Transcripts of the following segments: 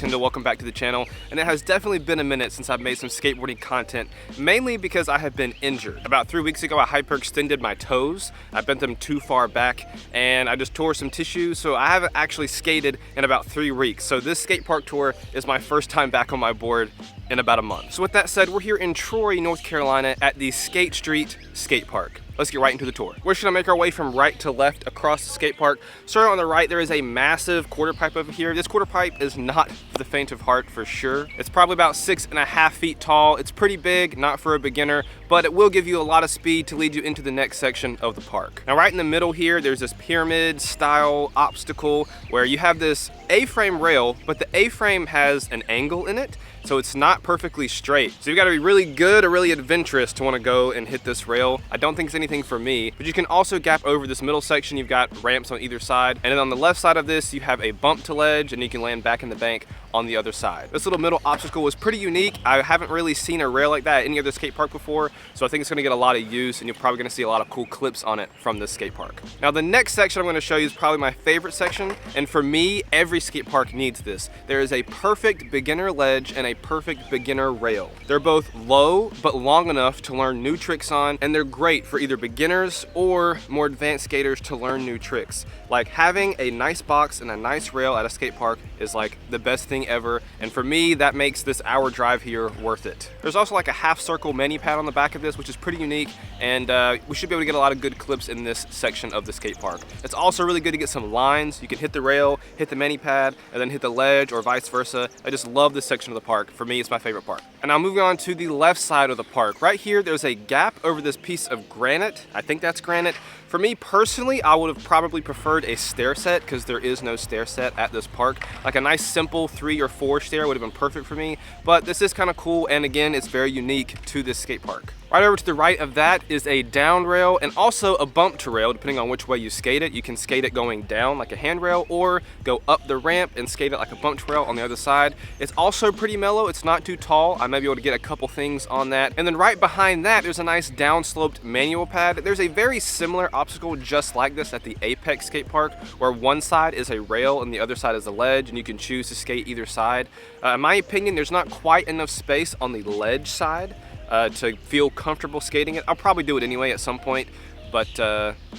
Kendall, welcome back to the channel. And it has definitely been a minute since I've made some skateboarding content, mainly because I have been injured. About 3 weeks ago, I hyperextended my toes. I bent them too far back and I just tore some tissue, so I haven't actually skated in about 3 weeks. So this skate park tour is my first time back on my board in about a month. So with that said, we're here in Troy, North Carolina at the Skate Street Skate Park. Let's get right into the tour. We're just gonna make our way from right to left across the skate park. Starting on the right, there is a massive quarter pipe over here. This quarter pipe is not for the faint of heart for sure. It's probably about 6.5 feet tall. It's pretty big, not for a beginner, but it will give you a lot of speed to lead you into the next section of the park. Now right in the middle here, there's this pyramid style obstacle where you have this A-frame rail, but the A-frame has an angle in it, so it's not perfectly straight. So you gotta be really good or really adventurous to wanna go and hit this rail. I don't think it's anything for me, but you can also gap over this middle section. You've got ramps on either side, and then on the left side of this you have a bump to ledge, and you can land back in the bank on the other side. This little middle obstacle was pretty unique. I haven't really seen a rail like that at any other skate park before, so I think it's gonna get a lot of use, and you're probably gonna see a lot of cool clips on it from this skate park. Now the next section I'm gonna show you is probably my favorite section, and for me, every skate park needs this. There is a perfect beginner ledge and a perfect beginner rail. They're both low, but long enough to learn new tricks on, and they're great for either beginners or more advanced skaters to learn new tricks. Like having a nice box and a nice rail at a skate park is like the best thing ever, and for me that makes this hour drive here worth it. There's also like a half circle mani pad on the back of this, which is pretty unique, and we should be able to get a lot of good clips in this section of the skate park. It's also really good to get some lines. You can hit the rail, hit the mani pad, and then hit the ledge or vice versa. I just love this section of the park. For me, it's my favorite part. And now moving on to the left side of the park. Right here there's a gap over this piece of granite. I think that's granite. For me personally, I would have probably preferred a stair set because there is no stair set at this park. Like a nice simple 3 or 4 stair would have been perfect for me, but this is kind of cool, and again, it's very unique to this skate park. Right over to the right of that is a down rail and also a bump to rail, depending on which way you skate it. You can skate it going down like a handrail or go up the ramp and skate it like a bump to rail on the other side. It's also pretty mellow. It's not too tall. I may be able to get a couple things on that. And then right behind that, there's a nice downsloped manual pad. There's a very similar obstacle just like this at the Apex skate park, where one side is a rail and the other side is a ledge, and you can choose to skate either side. In my opinion, there's not quite enough space on the ledge side to feel comfortable skating it. I'll probably do it anyway at some point, but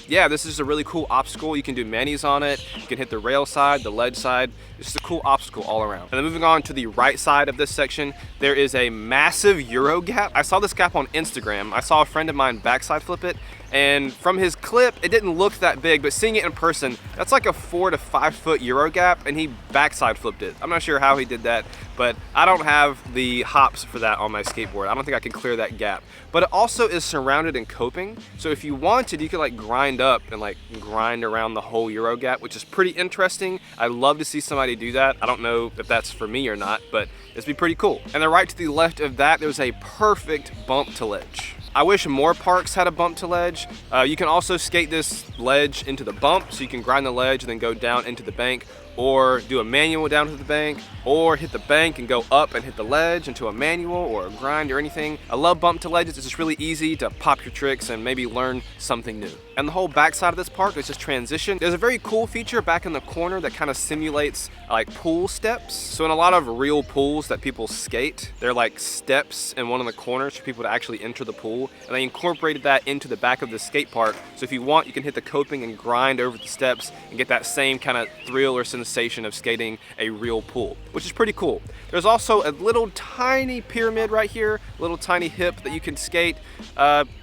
yeah, this is a really cool obstacle. You can do manis on it, you can hit the rail side, the ledge side. It's just a cool obstacle all around. And then moving on to the right side of this section, there is a massive Euro gap. I saw this gap on Instagram. I saw a friend of mine backside flip it, and from his clip, it didn't look that big, but seeing it in person, that's like a 4 to 5 foot Euro gap, and he backside flipped it. I'm not sure how he did that, but I don't have the hops for that on my skateboard. I don't think I can clear that gap. But it also is surrounded in coping, so if you wanted, you could like grind up and like grind around the whole Euro gap, which is pretty interesting. I'd love to see somebody do that. I don't know if that's for me or not, but it'd be pretty cool. And then right to the left of that, there's a perfect bump to ledge. I wish more parks had a bump to ledge. You can also skate this ledge into the bump, so you can grind the ledge and then go down into the bank, or do a manual down to the bank, or hit the bank and go up and hit the ledge into a manual or a grind or anything. I love bump to ledges. It's just really easy to pop your tricks and maybe learn something new. And the whole backside of this park is just transition. There's a very cool feature back in the corner that kind of simulates like pool steps. So in a lot of real pools that people skate, they're like steps in one of the corners for people to actually enter the pool. And they incorporated that into the back of the skate park. So if you want, you can hit the coping and grind over the steps and get that same kind of thrill or sensation of skating a real pool, which is pretty cool. There's also a little tiny pyramid right here, a little tiny hip that you can skate.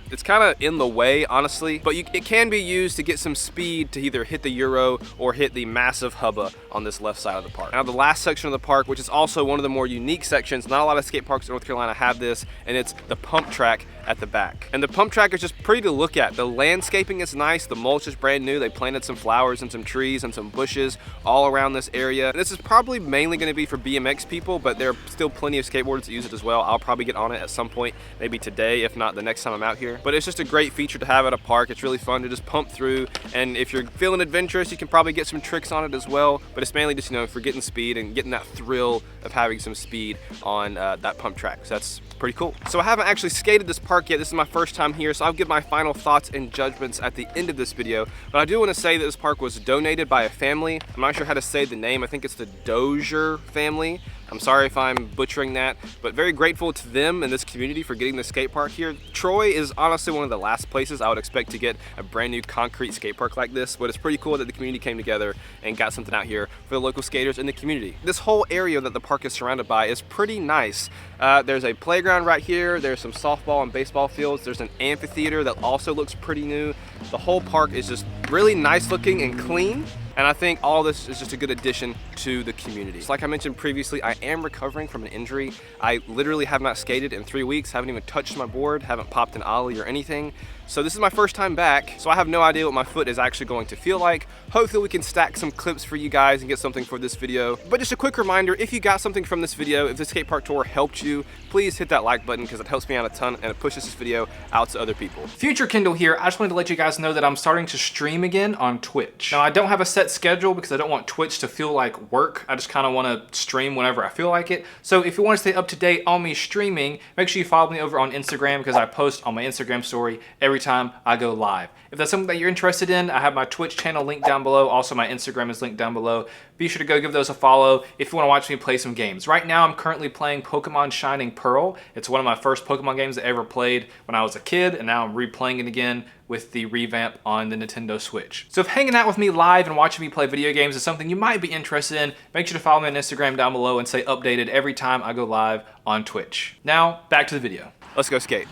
It's kind of in the way, honestly, but it can be used to get some speed to either hit the Euro or hit the massive hubba on this left side of the park. Now the last section of the park, which is also one of the more unique sections, not a lot of skate parks in North Carolina have this, and it's the pump track at the back. And the pump track is just pretty to look at. The landscaping is nice, the mulch is brand new, they planted some flowers and some trees and some bushes all around this area. And this is probably mainly going to be for BMX people, but there are still plenty of skateboarders that use it as well. I'll probably get on it at some point, maybe today, if not the next time I'm out here. But it's just a great feature to have at a park. It's really fun to just pump through, and if you're feeling adventurous, you can probably get some tricks on it as well, but it's mainly just, you know, for getting speed and getting that thrill of having some speed on that pump track. So that's pretty cool. So I haven't actually skated this park park yet. This is my first time here, so I'll give my final thoughts and judgments at the end of this video. But I do want to say that this park was donated by a family. I'm not sure how to say the name. I think it's the Dozier family. I'm sorry if I'm butchering that, but very grateful to them and this community for getting the skate park here. Troy is honestly one of the last places I would expect to get a brand new concrete skate park like this, but it's pretty cool that the community came together and got something out here for the local skaters in the community. This whole area that the park is surrounded by is pretty nice. There's a playground right here. There's some softball and baseball fields. There's an amphitheater that also looks pretty new. The whole park is just really nice looking and clean. And I think all this is just a good addition to the community. So like I mentioned previously, I am recovering from an injury. I literally have not skated in 3 weeks, haven't even touched my board, haven't popped an ollie or anything. So this is my first time back, so I have no idea what my foot is actually going to feel like. Hopefully we can stack some clips for you guys and get something for this video. But just a quick reminder, if you got something from this video, if the skate park tour helped you, please hit that like button because it helps me out a ton and it pushes this video out to other people. Future Kendall here. I just wanted to let you guys know that I'm starting to stream again on Twitch. Now I don't have a set schedule because I don't want Twitch to feel like work. I just kind of want to stream whenever I feel like it. So if you want to stay up to date on me streaming, make sure you follow me over on Instagram because I post on my Instagram story every time I go live. If that's something that you're interested in, I have my Twitch channel linked down below. Also, my Instagram is linked down below. Be sure to go give those a follow if you want to watch me play some games. Right now, I'm currently playing Pokemon Shining Pearl. It's one of my first Pokemon games I ever played when I was a kid, and now I'm replaying it again with the revamp on the Nintendo Switch. So if hanging out with me live and watching me play video games is something you might be interested in, make sure to follow me on Instagram down below and stay updated every time I go live on Twitch. Now, back to the video. Let's go skate.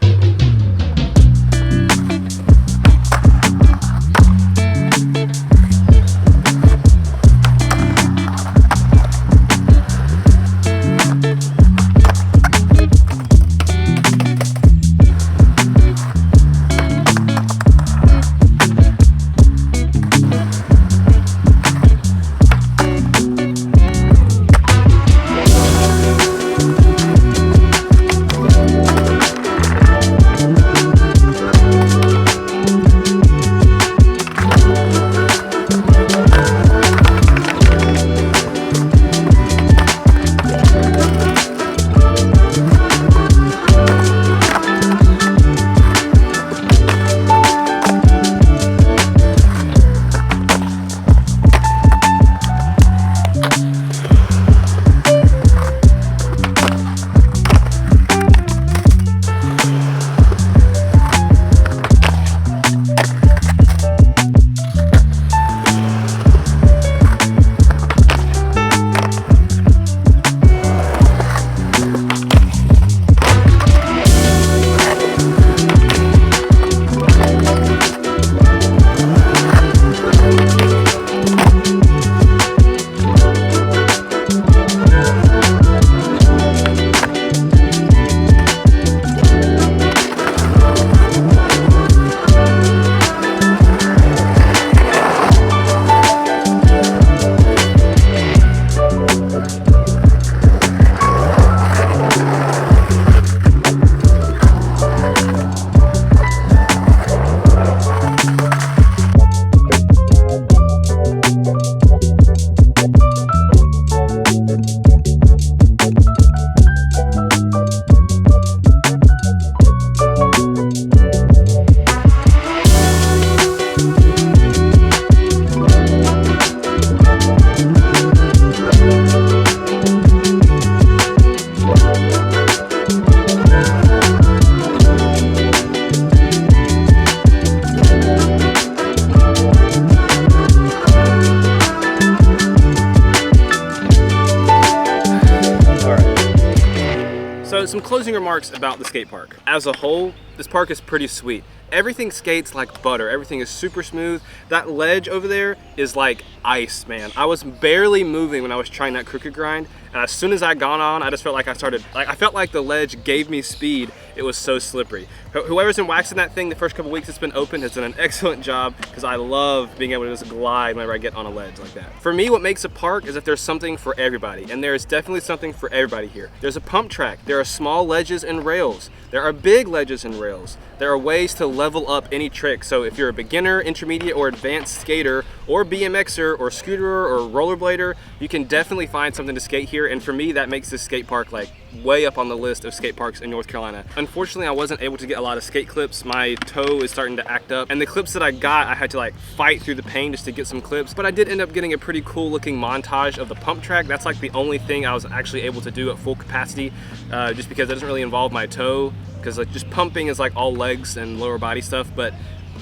Some closing remarks about the skate park. As a whole, this park is pretty sweet. Everything skates like butter. Everything is super smooth. That ledge over there is like ice, man. I was barely moving when I was trying that crooked grind, and as soon as I got on, I just felt like I felt like the ledge gave me speed. It was so slippery. Whoever's been waxing that thing the first couple weeks it's been open has done an excellent job, because I love being able to just glide whenever I get on a ledge like that. For me, what makes a park is that there's something for everybody, and there is definitely something for everybody here. There's a pump track. There are small ledges and rails. There are big ledges and rails. There are ways to level up any trick. So if you're a beginner, intermediate, or advanced skater, or BMXer, or scooterer, or rollerblader, you can definitely find something to skate here. And for me, that makes this skate park like way up on the list of skate parks in North Carolina. Unfortunately, I wasn't able to get a lot of skate clips. My toe is starting to act up, and the clips that I got, I had to like fight through the pain just to get some clips, but I did end up getting a pretty cool looking montage of the pump track. That's like the only thing I was actually able to do at full capacity, just because it doesn't really involve my toe, because like just pumping is like all legs and lower body stuff. But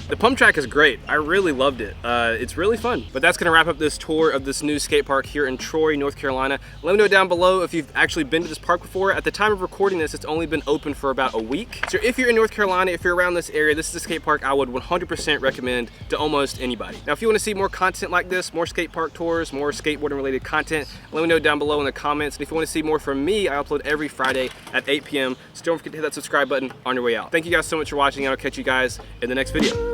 the pump track is great. I really loved it. It's really fun. But that's gonna wrap up this tour of this new skate park here in Troy, North Carolina. Let me know down below if you've actually been to this park before. At the time of recording this, it's only been open for about a week. So if you're in North Carolina, if you're around this area, this is a skate park I would 100% recommend to almost anybody. Now, if you wanna see more content like this, more skate park tours, more skateboarding related content, let me know down below in the comments. And if you wanna see more from me, I upload every Friday at 8 p.m. So don't forget to hit that subscribe button on your way out. Thank you guys so much for watching, and I'll catch you guys in the next video.